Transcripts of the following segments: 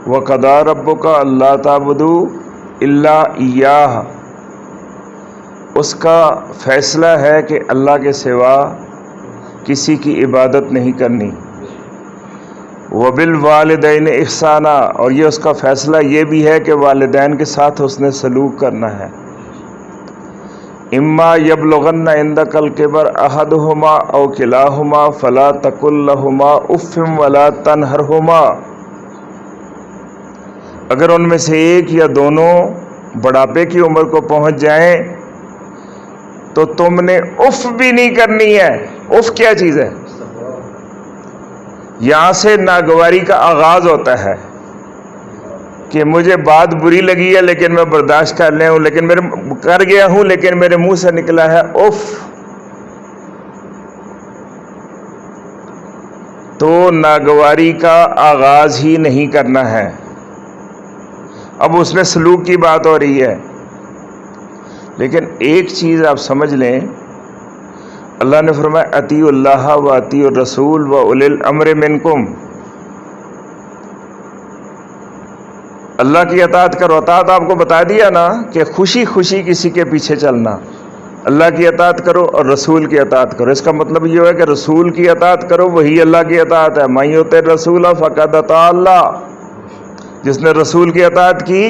وَقَضَىٰ رَبُّكَ أَلَّا تَعْبُدُوا إِلَّا إِيَّاهُ، اس کا فیصلہ ہے کہ اللہ کے سوا کسی کی عبادت نہیں کرنی۔ وَبِالْوَالِدَيْنِ إِحْسَانًا، اور یہ اس کا فیصلہ یہ بھی ہے کہ والدین کے ساتھ حسن سلوک کرنا ہے۔ اما یبلغن عندک الکبر احدہما او کلاہما فلا تقل لہما اف ولا تنہرہما، اگر ان میں سے ایک یا دونوں بڑھاپے کی عمر کو پہنچ جائیں تو تم نے اف بھی نہیں کرنی ہے۔ اف کیا چیز ہے؟ یہاں سے ناگواری کا آغاز ہوتا ہے کہ مجھے بات بری لگی ہے لیکن میں برداشت کر لیا ہوں، لیکن کر گیا ہوں لیکن میرے منہ سے نکلا ہے اف، تو ناگواری کا آغاز ہی نہیں کرنا ہے۔ اب اس میں سلوک کی بات ہو رہی ہے، لیکن ایک چیز آپ سمجھ لیں، اللہ نے فرمایا اطیعوا اللہ و اطیعوا الرسول و اولی الامر منکم، اللہ کی اطاعت کرو۔ اطاعت آپ کو بتا دیا نا کہ خوشی خوشی کسی کے پیچھے چلنا، اللہ کی اطاعت کرو اور رسول کی اطاعت کرو۔ اس کا مطلب یہ ہے کہ رسول کی اطاعت کرو، وہی اللہ کی اطاعت ہے۔ من یطع الرسول فقد اطاع اللہ، جس نے رسول کی اطاعت کی۔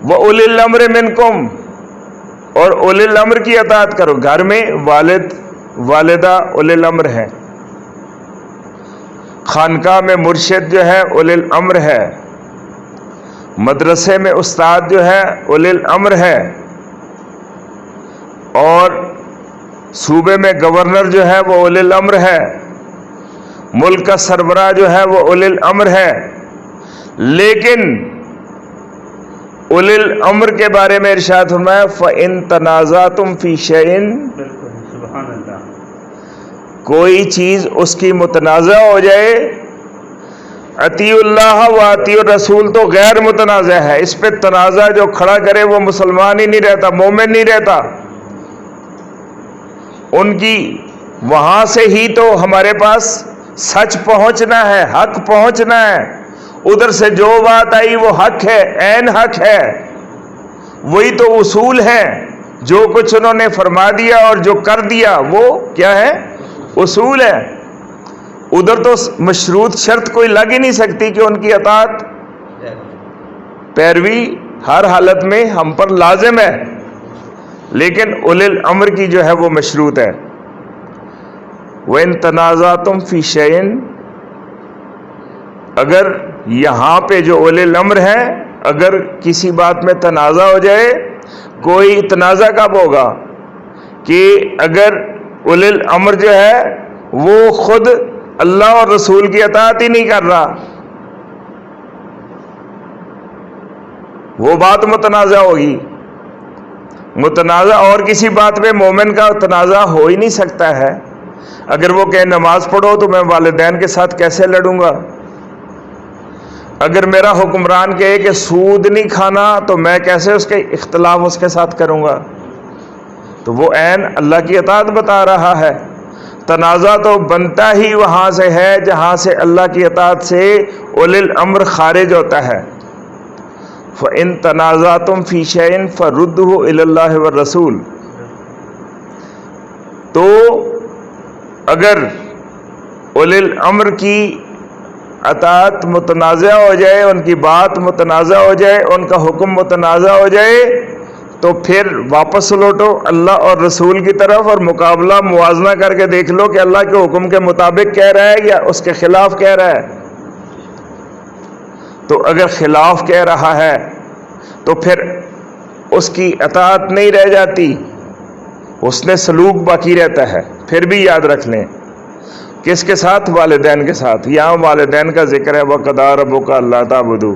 وَأُولِي الْأَمْرِ مِنْكُمْ، اور اولی الامر کی اطاعت کرو۔ گھر میں والد والدہ اولی الامر ہے، خانقاہ میں مرشد جو ہے اولی الامر ہے، مدرسے میں استاد جو ہے اولی الامر ہے، اور صوبے میں گورنر جو ہے وہ اولی الامر ہے، ملک کا سربراہ جو ہے وہ اولی الامر ہے۔ لیکن اولی الامر کے بارے میں ارشاد فرمایا فَإِن تَنَازَعْتُمْ فِي شَيْءٍ، کوئی چیز اس کی متنازع ہو جائے، اطیعوا اللہ و اطیعوا الرسول تو غیر متنازع ہے، اس پہ تنازع جو کھڑا کرے وہ مسلمان ہی نہیں رہتا، مومن نہیں رہتا۔ ان کی وہاں سے ہی تو ہمارے پاس سچ پہنچنا ہے، حق پہنچنا ہے، ادھر سے جو بات آئی وہ حق ہے، عین حق ہے، وہی تو اصول ہے۔ جو کچھ انہوں نے فرما دیا اور جو کر دیا وہ کیا ہے؟ اصول ہے۔ ادھر تو مشروط شرط کوئی لگ ہی نہیں سکتی کہ ان کی اطاعت پیروی ہر حالت میں ہم پر لازم ہے، لیکن اولی الامر کی جو ہے وہ مشروط ہے۔ وَإِن تَنَازَعْتُمْ فِي شَيْءٍ، اگر یہاں پہ جو اولی الامر ہے اگر کسی بات میں تنازع ہو جائے، کوئی تنازع کب ہوگا؟ کہ اگر اولی الامر جو ہے وہ خود اللہ اور رسول کی اطاعت ہی نہیں کر رہا، وہ بات متنازع ہوگی۔ متنازع اور کسی بات پہ مومن کا تنازع ہو ہی نہیں سکتا ہے۔ اگر وہ کہے نماز پڑھو تو میں والدین کے ساتھ کیسے لڑوں گا؟ اگر میرا حکمران کہے کہ سود نہیں کھانا تو میں کیسے اس کے اختلاف اس کے ساتھ کروں گا؟ تو وہ عین اللہ کی اطاعت بتا رہا ہے۔ تنازع تو بنتا ہی وہاں سے ہے جہاں سے اللہ کی اطاعت سے اولی الامر خارج ہوتا ہے۔ فَإِن تَنَازَعْتُمْ فِي شَيْءٍ فَرُدُّوهُ إِلَى اللَّهِ وَالرَّسُولِ، تو اگر اولی الامر کی اطاعت متنازع ہو جائے، ان کی بات متنازع ہو جائے، ان کا حکم متنازع ہو جائے، تو پھر واپس لوٹو اللہ اور رسول کی طرف اور مقابلہ موازنہ کر کے دیکھ لو کہ اللہ کے حکم کے مطابق کہہ رہا ہے یا اس کے خلاف کہہ رہا ہے۔ تو اگر خلاف کہہ رہا ہے تو پھر اس کی اطاعت نہیں رہ جاتی، اس نے سلوک باقی رہتا ہے۔ پھر بھی یاد رکھ لیں کس کے ساتھ؟ والدین کے ساتھ۔ یہاں والدین کا ذکر ہے وَقَضَىٰ رَبُّكَ أَلَّا تَعْبُدُوا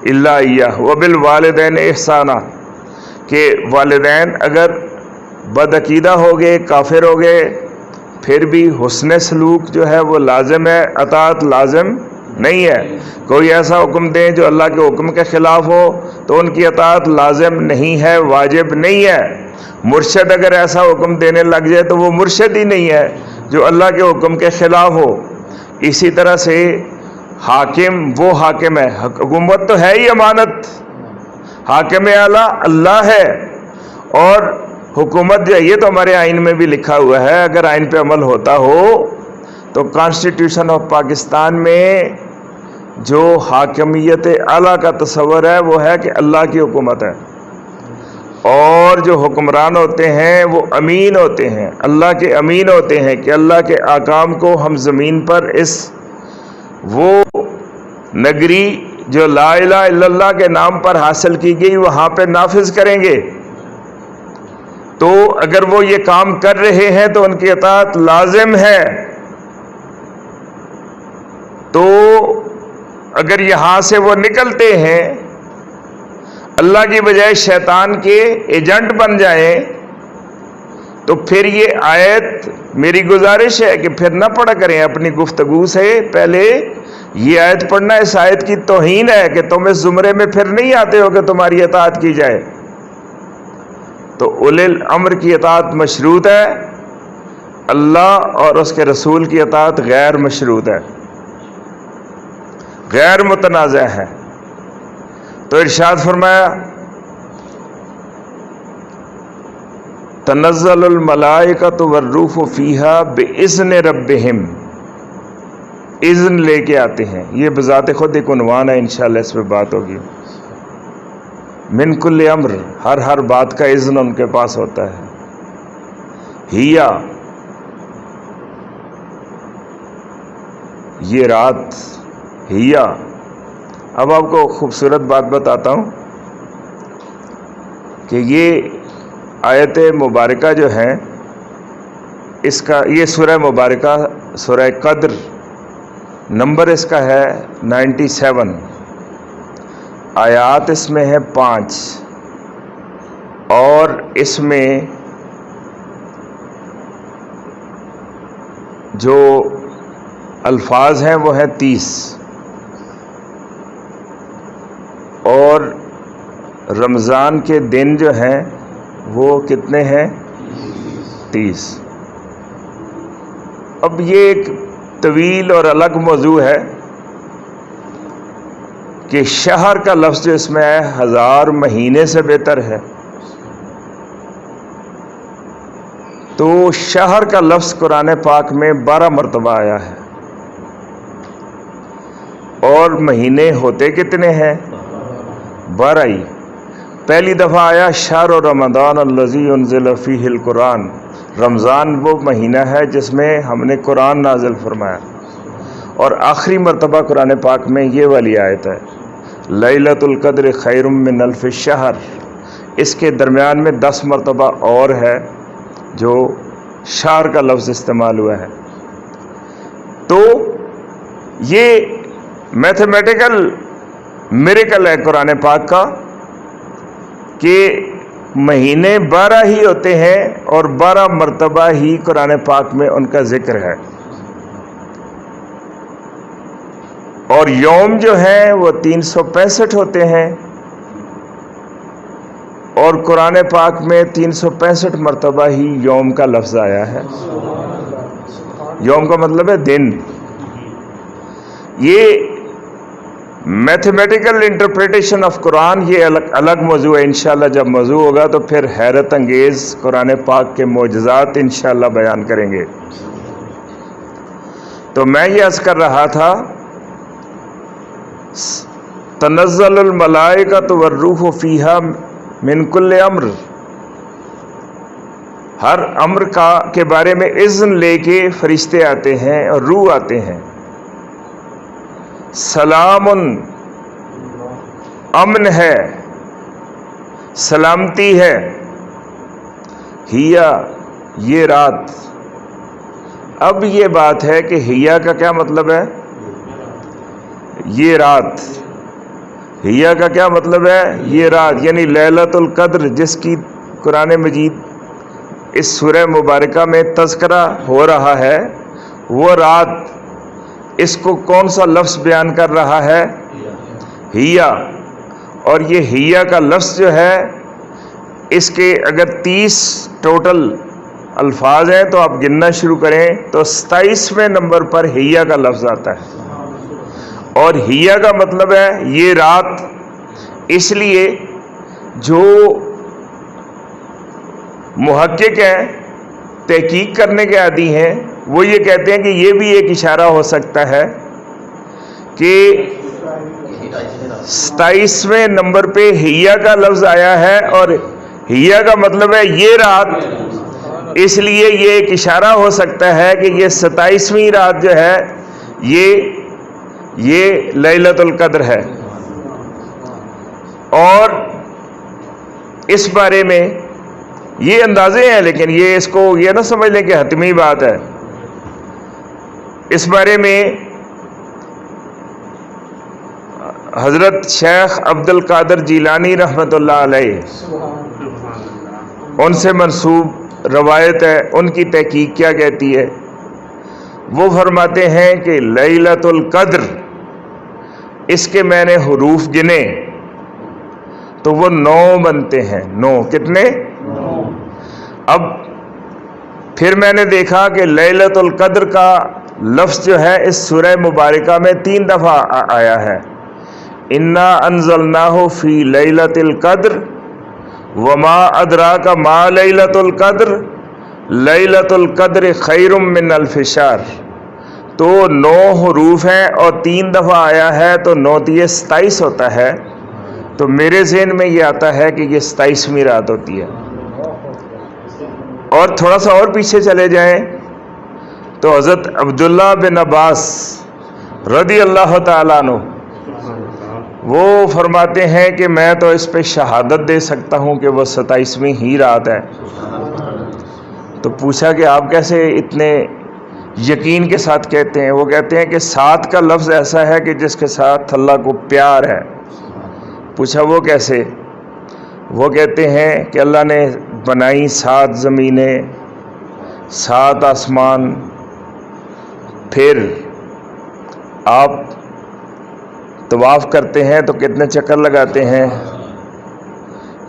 إِلَّا إِيَّاهُ وَبِالْوَالِدَيْنِ إِحْسَانًا، کہ والدین اگر بدعقیدہ ہو گئے، کافر ہو گئے، پھر بھی حسن سلوک جو ہے وہ لازم ہے، اطاعت لازم نہیں ہے۔ کوئی ایسا حکم دیں جو اللہ کے حکم کے خلاف ہو تو ان کی اطاعت لازم نہیں ہے، واجب نہیں ہے۔ مرشد اگر ایسا حکم دینے لگ جائے تو وہ مرشد ہی نہیں ہے جو اللہ کے حکم کے خلاف ہو۔ اسی طرح سے حاکم وہ حاکم ہے، حکومت تو ہے ہی امانت، حاکم اعلیٰ اللہ ہے، اور حکومت جو ہے یہ تو ہمارے آئین میں بھی لکھا ہوا ہے، اگر آئین پہ عمل ہوتا ہو تو کانسٹیٹیوشن آف پاکستان میں جو حاکمیت اعلیٰ کا تصور ہے وہ ہے کہ اللہ کی حکومت ہے، اور جو حکمران ہوتے ہیں وہ امین ہوتے ہیں، اللہ کے امین ہوتے ہیں کہ اللہ کے احکام کو ہم زمین پر اس وہ نگری جو لا الہ الا اللہ کے نام پر حاصل کی گئی وہاں پہ نافذ کریں گے۔ تو اگر وہ یہ کام کر رہے ہیں تو ان کی اطاعت لازم ہے۔ تو اگر یہاں سے وہ نکلتے ہیں اللہ کی بجائے شیطان کے ایجنٹ بن جائیں تو پھر یہ آیت میری گزارش ہے کہ پھر نہ پڑھا کریں اپنی گفتگو سے پہلے یہ آیت پڑھنا اس آیت کی توہین ہے کہ تم اس زمرے میں پھر نہیں آتے ہو کہ تمہاری اطاعت کی جائے۔ تو اولی الامر کی اطاعت مشروط ہے، اللہ اور اس کے رسول کی اطاعت غیر مشروط ہے، غیر متنازع ہے۔ تو ارشاد فرمایا تنزل الملائکۃ والروح فیہا بإذن ربہم، اذن لے کے آتے ہیں، یہ بذات خود ایک عنوان ہے، انشاءاللہ اس پہ بات ہوگی۔ من کل امر، ہر بات کا اذن ان کے پاس ہوتا ہے۔ ہیا، یہ رات، ہیا۔ اب آپ کو خوبصورت بات بتاتا ہوں کہ یہ آیت مبارکہ جو ہے اس کا یہ سورہ مبارکہ سورہ قدر نمبر اس کا ہے 97، آیات اس میں ہے 5، اور اس میں جو الفاظ ہیں وہ ہیں 30، اور رمضان کے دن جو ہیں وہ کتنے ہیں؟ 30۔ اب یہ ایک طویل اور الگ موضوع ہے کہ شہر کا لفظ جو اس میں ہے 1000 مہینے سے بہتر ہے۔ تو شہر کا لفظ قرآن پاک میں 12 مرتبہ آیا ہے، اور مہینے ہوتے کتنے ہیں؟ 12 ہی۔ پہلی دفعہ آیا شہر رمضان الذی انزل فیہ القرآن، رمضان وہ مہینہ ہے جس میں ہم نے قرآن نازل فرمایا، اور آخری مرتبہ قرآن پاک میں یہ والی آیت ہے لیلۃ القدر خیر من الف شہر۔ اس کے درمیان میں 10 مرتبہ اور ہے جو شہر کا لفظ استعمال ہوا ہے۔ تو یہ میتھمیٹیکل میریکل ہے قرآن پاک کا کہ مہینے 12 ہی ہوتے ہیں اور 12 مرتبہ ہی قرآن پاک میں ان کا ذکر ہے، اور یوم جو ہیں وہ 365 ہوتے ہیں، اور قرآن پاک میں 365 مرتبہ ہی یوم کا لفظ آیا ہے۔ یوم کا مطلب ہے دن۔ یہ میتھمیٹیکل انٹرپریٹیشن آف قرآن یہ الگ موضوع ہے، انشاءاللہ جب موضوع ہوگا تو پھر حیرت انگیز قرآن پاک کے معجزات انشاءاللہ بیان کریں گے۔ تو میں یہ عرض کر رہا تھا تنزل الملائکۃ والروح فیہا من کل امر، ہر امر کے بارے میں اذن لے کے فرشتے آتے ہیں اور روح آتے ہیں۔ سلام، امن ہے، سلامتی ہے، ہیا، یہ رات۔ اب یہ بات ہے کہ ہیا کا کیا مطلب ہے؟ یہ رات۔ ہیا کا کیا مطلب ہے؟ یہ رات، یعنی لیلۃ القدر جس کی قرآن مجید اس سورہ مبارکہ میں تذکرہ ہو رہا ہے، وہ رات، اس کو کون سا لفظ بیان کر رہا ہے؟ ہیا۔ اور یہ ہیا کا لفظ جو ہے اس کے اگر 30 ٹوٹل الفاظ ہیں تو آپ گننا شروع کریں تو 27ویں نمبر پر ہیہ کا لفظ آتا ہے، اور ہیہ کا مطلب ہے یہ رات۔ اس لیے جو محقق ہیں، تحقیق کرنے کے عادی ہیں، وہ یہ کہتے ہیں کہ یہ بھی ایک اشارہ ہو سکتا ہے کہ 27ویں نمبر پہ ہیہ کا لفظ آیا ہے، اور ہیہ کا مطلب ہے یہ رات، اس لیے یہ ایک اشارہ ہو سکتا ہے کہ یہ 27ویں رات جو ہے یہ لیلۃ القدر ہے۔ اور اس بارے میں یہ اندازے ہیں، لیکن یہ اس کو یہ نہ سمجھ لیں کہ حتمی بات ہے۔ اس بارے میں حضرت شیخ عبد القادر جیلانی رحمۃ اللہ علیہ، ان سے منسوب روایت ہے، ان کی تحقیق کیا کہتی ہے؟ وہ فرماتے ہیں کہ لیلۃ القدر، اس کے میں نے حروف گنے تو وہ 9 بنتے ہیں۔ 9 کتنے؟ اب پھر میں نے دیکھا کہ لیلۃ القدر کا لفظ جو ہے اس سورہ مبارکہ میں 3 دفعہ آیا ہے۔ انا انزلناہ فی لیلۃ القدر وما ادراک ما لیلۃ القدر لیلۃ القدر خیر من الف شہر۔ تو 9 حروف ہیں اور 3 دفعہ آیا ہے تو 9 یہ 27 ہوتا ہے۔ تو میرے ذہن میں یہ آتا ہے کہ یہ 27ویں رات ہوتی ہے۔ اور تھوڑا سا اور پیچھے چلے جائیں تو حضرت عبداللہ بن عباس رضی اللہ تعالیٰ عنہ وہ فرماتے ہیں کہ میں تو اس پہ شہادت دے سکتا ہوں کہ وہ 27ویں ہی رات ہے۔ تو پوچھا کہ آپ کیسے اتنے یقین کے ساتھ کہتے ہیں؟ وہ کہتے ہیں کہ 7 کا لفظ ایسا ہے کہ جس کے ساتھ اللہ کو پیار ہے۔ پوچھا وہ کیسے؟ وہ کہتے ہیں کہ اللہ نے بنائی 7 زمینیں، 7 آسمان، پھر آپ طواف کرتے ہیں تو کتنے چکر لگاتے ہیں،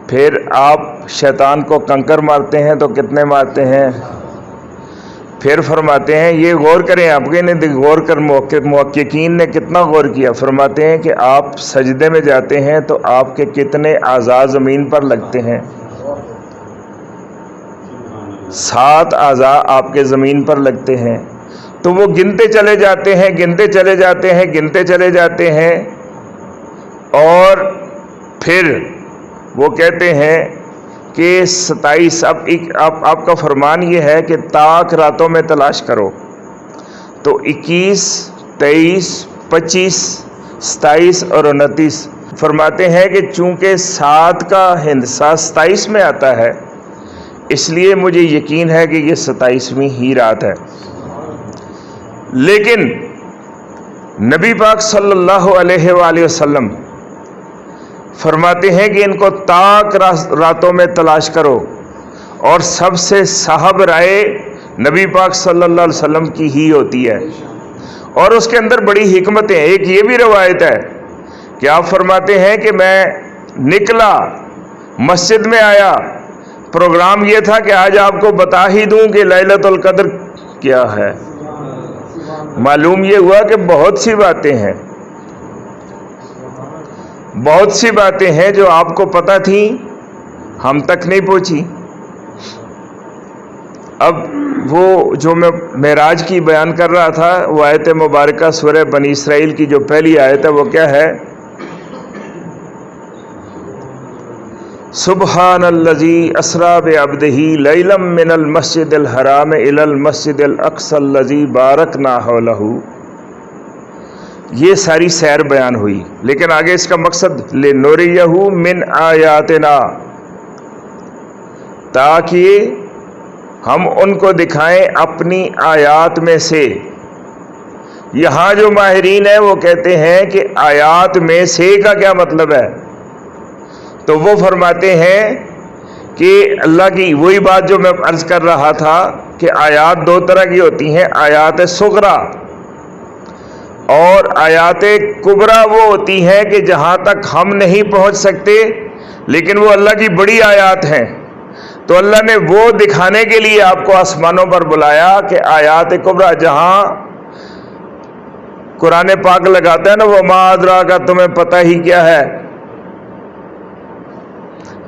پھر آپ شیطان کو کنکر مارتے ہیں تو کتنے مارتے ہیں، پھر فرماتے ہیں یہ غور کریں، آپ کے نے غور کر محققین نے کتنا غور کیا، فرماتے ہیں کہ آپ سجدے میں جاتے ہیں تو آپ کے کتنے اعضاء زمین پر لگتے ہیں، 7 اعضاء آپ کے زمین پر لگتے ہیں۔ تو وہ گنتے چلے جاتے ہیں، گنتے چلے جاتے ہیں، گنتے چلے جاتے ہیں، اور پھر وہ کہتے ہیں کہ 27 اب آپ کا فرمان یہ ہے کہ طاق راتوں میں تلاش کرو، تو 21 23 25 27 اور 29 فرماتے ہیں کہ چونکہ 7 کا ہندسہ 27 میں آتا ہے، اس لیے مجھے یقین ہے کہ یہ 27ویں ہی رات ہے۔ لیکن نبی پاک صلی اللہ علیہ وآلہ وسلم فرماتے ہیں کہ ان کو طاق راتوں میں تلاش کرو، اور سب سے صاحب رائے نبی پاک صلی اللہ علیہ وسلم کی ہی ہوتی ہے، اور اس کے اندر بڑی حکمتیں۔ ایک یہ بھی روایت ہے کہ آپ فرماتے ہیں کہ میں نکلا، مسجد میں آیا، پروگرام یہ تھا کہ آج آپ کو بتا ہی دوں کہ لیلۃ القدر کیا ہے۔ معلوم یہ ہوا کہ بہت سی باتیں ہیں جو آپ کو پتہ تھیں، ہم تک نہیں پہنچی۔ اب وہ جو میں معراج کی بیان کر رہا تھا، وہ آیت مبارکہ سورہ بنی اسرائیل کی جو پہلی آیت ہے وہ کیا ہے؟ سبحان الذی اسریٰ بعبدہ لیلا من المسجد الحرام الی المسجد الاقصی الذی بارکنا حولہ۔ یہ ساری سیر بیان ہوئی، لیکن آگے اس کا مقصد لنریہ من آیاتنا، تاکہ ہم ان کو دکھائیں اپنی آیات میں سے۔ یہاں جو ماہرین ہیں وہ کہتے ہیں کہ آیات میں سے کا کیا مطلب ہے؟ تو وہ فرماتے ہیں کہ اللہ کی وہی بات جو میں عرض کر رہا تھا کہ آیات 2 طرح کی ہوتی ہیں، آیات صغریٰ اور آیات کبریٰ۔ وہ ہوتی ہیں کہ جہاں تک ہم نہیں پہنچ سکتے، لیکن وہ اللہ کی بڑی آیات ہیں۔ تو اللہ نے وہ دکھانے کے لیے آپ کو آسمانوں پر بلایا کہ آیات کبریٰ، جہاں قرآن پاک لگاتا ہے نا وما ادراک، تمہیں پتہ ہی کیا ہے،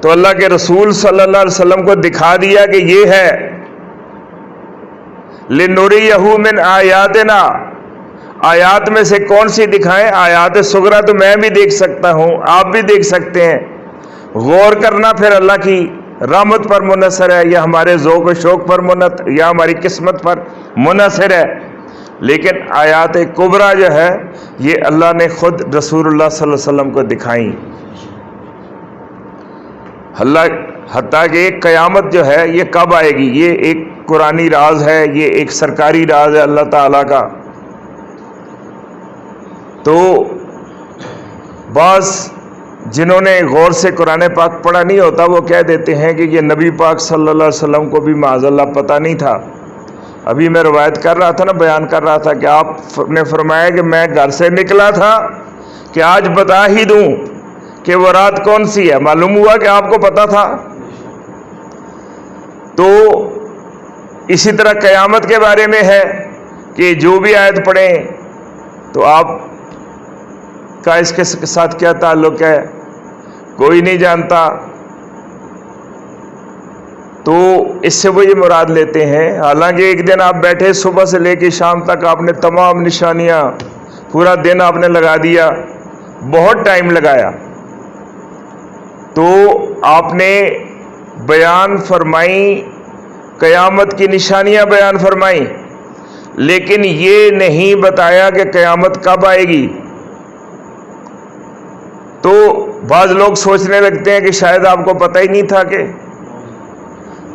تو اللہ کے رسول صلی اللہ علیہ وسلم کو دکھا دیا کہ یہ ہے لِنُرِيَهُ مِنْ آیاتنا، آیات میں سے کون سی دکھائیں؟ آیات صغریٰ تو میں بھی دیکھ سکتا ہوں، آپ بھی دیکھ سکتے ہیں، غور کرنا پھر اللہ کی رحمت پر منحصر ہے، یا ہمارے ذوق و شوق پر یا ہماری قسمت پر منحصر ہے، لیکن آیات کبریٰ جو ہے یہ اللہ نے خود رسول اللہ صلی اللہ علیہ وسلم کو دکھائیں۔ اللہ حتیٰ کہ ایک قیامت جو ہے یہ کب آئے گی، یہ ایک قرآنی راز ہے، یہ ایک سرکاری راز ہے اللہ تعالیٰ کا۔ تو بعض جنہوں نے غور سے قرآن پاک پڑھا نہیں ہوتا وہ کہہ دیتے ہیں کہ یہ نبی پاک صلی اللہ علیہ وسلم کو بھی معاذ اللہ پتہ نہیں تھا۔ ابھی میں روایت کر رہا تھا نا، بیان کر رہا تھا کہ آپ نے فرمایا کہ میں گھر سے نکلا تھا کہ آج بتا ہی دوں کہ وہ رات کون سی ہے، معلوم ہوا کہ آپ کو پتہ تھا۔ تو اسی طرح قیامت کے بارے میں ہے کہ جو بھی آیت پڑھیں تو آپ کا اس کے ساتھ کیا تعلق ہے کوئی نہیں جانتا، تو اس سے وہ یہ مراد لیتے ہیں۔ حالانکہ ایک دن آپ بیٹھے صبح سے لے کے شام تک آپ نے تمام نشانیاں، پورا دن آپ نے لگا دیا، بہت ٹائم لگایا، تو آپ نے بیان فرمائی، قیامت کی نشانیاں بیان فرمائیں، لیکن یہ نہیں بتایا کہ قیامت کب آئے گی۔ تو بعض لوگ سوچنے لگتے ہیں کہ شاید آپ کو پتہ ہی نہیں تھا کہ،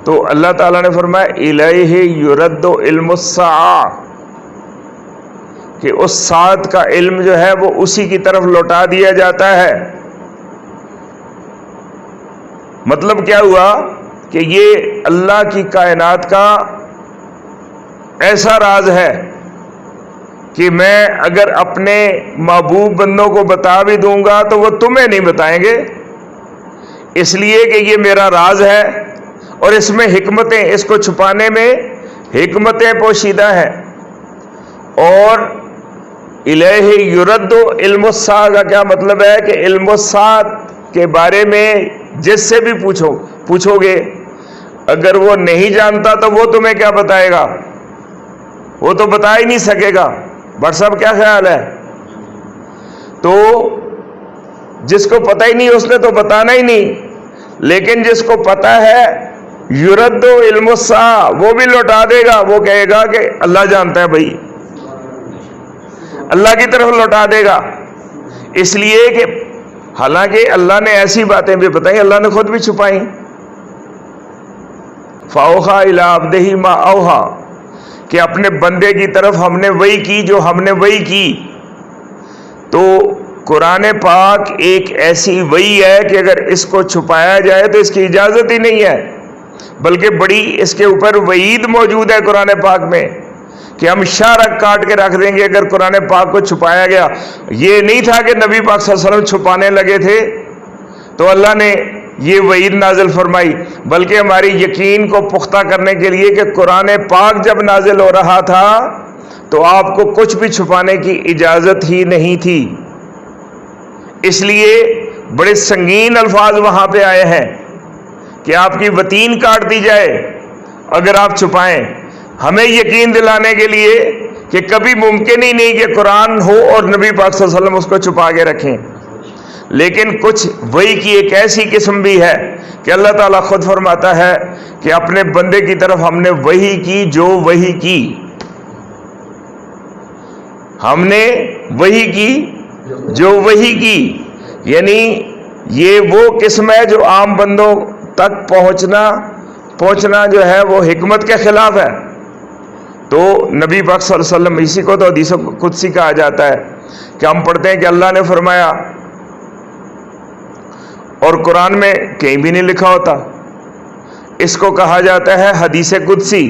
تو اللہ تعالیٰ نے فرمایا الیہ یرد علم الساعہ، کہ اس ساعت کا علم جو ہے وہ اسی کی طرف لوٹا دیا جاتا ہے۔ مطلب کیا ہوا کہ یہ اللہ کی کائنات کا ایسا راز ہے کہ میں اگر اپنے محبوب بندوں کو بتا بھی دوں گا تو وہ تمہیں نہیں بتائیں گے، اس لیے کہ یہ میرا راز ہے اور اس میں حکمتیں، اس کو چھپانے میں حکمتیں پوشیدہ ہیں۔ اور الیہ یرد علم الساعہ کا کیا مطلب ہے کہ علم الساعہ کے بارے میں جس سے بھی پوچھو گے، اگر وہ نہیں جانتا تو وہ تمہیں کیا بتائے گا؟ وہ تو بتا ہی نہیں سکے گا۔ بٹ صاحب کیا خیال ہے؟ تو جس کو پتہ ہی نہیں اس نے تو بتانا ہی نہیں، لیکن جس کو پتہ ہے یرد علم الساعہ، وہ بھی لوٹا دے گا، وہ کہے گا کہ اللہ جانتا ہے بھائی، اللہ کی طرف لوٹا دے گا۔ اس لیے کہ حالانکہ اللہ نے ایسی باتیں بھی بتائیں، اللہ نے خود بھی چھپائیں۔ فَأَوْحَىٰ إِلَىٰ عَبْدِهِ مَا أَوْحَىٰ، کہ اپنے بندے کی طرف ہم نے وحی کی جو ہم نے وحی کی۔ تو قرآن پاک ایک ایسی وحی ہے کہ اگر اس کو چھپایا جائے تو اس کی اجازت ہی نہیں ہے، بلکہ بڑی اس کے اوپر وعید موجود ہے قرآن پاک میں کہ ہم شارک کاٹ کے رکھ دیں گے اگر قرآن پاک کو چھپایا گیا۔ یہ نہیں تھا کہ نبی پاک صلی اللہ علیہ وسلم چھپانے لگے تھے تو اللہ نے یہ وعید نازل فرمائی، بلکہ ہماری یقین کو پختہ کرنے کے لیے کہ قرآن پاک جب نازل ہو رہا تھا تو آپ کو کچھ بھی چھپانے کی اجازت ہی نہیں تھی۔ اس لیے بڑے سنگین الفاظ وہاں پہ آئے ہیں کہ آپ کی وتین کاٹ دی جائے اگر آپ چھپائیں، ہمیں یقین دلانے کے لیے کہ کبھی ممکن ہی نہیں کہ قرآن ہو اور نبی پاک صلی اللہ علیہ وسلم اس کو چھپا کے رکھیں۔ لیکن کچھ وحی کی ایک ایسی قسم بھی ہے کہ اللہ تعالیٰ خود فرماتا ہے کہ اپنے بندے کی طرف ہم نے وحی کی جو وحی کی، ہم نے وحی کی جو وحی کی، یعنی یہ وہ قسم ہے جو عام بندوں تک پہنچنا جو ہے وہ حکمت کے خلاف ہے۔ تو نبی پاک صلی اللہ علیہ وسلم، اسی کو تو حدیث قدسی کہا جاتا ہے کہ ہم پڑھتے ہیں کہ اللہ نے فرمایا، اور قرآن میں کہیں بھی نہیں لکھا ہوتا، اس کو کہا جاتا ہے حدیث قدسی۔